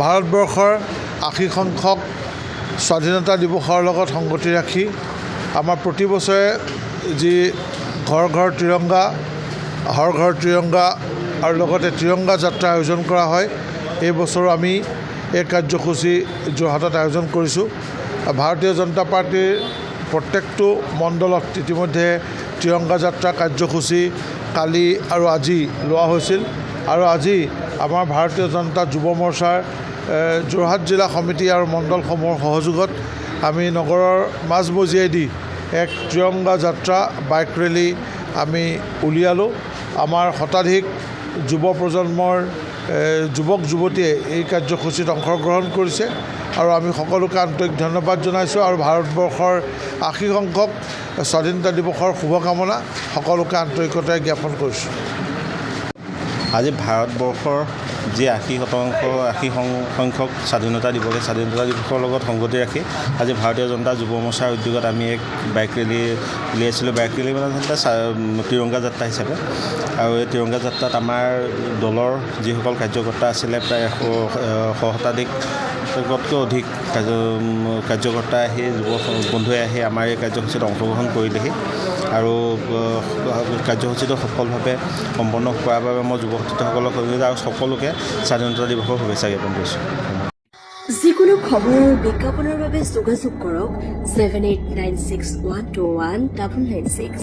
ভাৰতবৰ্ষৰ ৮০ সংখ্যক স্বাধীনতা দিৱসৰ লগত সংগতি ৰাখি আমাৰ প্ৰতি বছৰে যি ঘৰ ঘৰ তিৰংগা, হৰ ঘৰ তিৰংগা আৰু লগতে তিৰংগা যাত্ৰা আয়োজন কৰা হয়। এই বছৰো আমি এই কাৰ্যসূচী যোৰহাটত আয়োজন কৰিছোঁ। ভাৰতীয় জনতা পাৰ্টিৰ প্ৰত্যেকটো মণ্ডলত ইতিমধ্যে তিৰংগা যাত্ৰা কাৰ্যসূচী কালি আৰু আজি লোৱা হৈছিল আৰু আজি আমাৰ ভাৰতীয় জনতা যুৱ মৰ্চাৰ যোৰহাট জিলা সমিতি আৰু মণ্ডলসমূহৰ সহযোগত আমি নগৰৰ মাজমজিয়াইদি এক তিৰংগা যাত্ৰা বাইক ৰেলী আমি উলিয়ালোঁ। আমাৰ শতাধিক যুৱ প্ৰজন্মৰ যুৱক যুৱতীয়ে এই কাৰ্যসূচীত অংশগ্ৰহণ কৰিছে আৰু আমি সকলোকে আন্তৰিক ধন্যবাদ জনাইছোঁ আৰু ভাৰতবৰ্ষৰ ৮০ সংখ্যক স্বাধীনতা দিৱসৰ শুভকামনা সকলোকে আন্তৰিকতাৰে জ্ঞাপন কৰিছোঁ। আজি ভাৰতবৰ্ষৰ যি ৮০ সংখ্যক স্বাধীনতা দিৱসৰ লগত সংগতি ৰাখি আজি ভাৰতীয় জনতা যুৱ মৰ্চাৰ উদ্যোগত আমি এক বাইক ৰেলী উলিয়াইছিলোঁ। বাইক ৰেলী মানে তিৰংগা যাত্ৰা হিচাপে, আৰু এই তিৰংগা যাত্ৰাত আমাৰ দলৰ যিসকল কাৰ্যকৰ্তা আছিলে প্ৰায় ১০০ শতাধিকতকৈ অধিক কাৰ্যকৰ্তা আহি যুৱ বন্ধুৱে আহি আমাৰ এই কাৰ্যসূচীত অংশগ্ৰহণ কৰিলেহি আৰু কাৰ্যসূচীটো সফলভাৱে সম্পন্ন কৰাৰ বাবে মই যুৱ সতীৰ্থসকলক আৰু সকলোকে স্বাধীনতা দিৱসৰ শুভেচ্ছা জ্ঞাপন কৰিছোঁ। যিকোনো খবৰ বিজ্ঞাপনৰ বাবে যোগাযোগ কৰক 7896121996।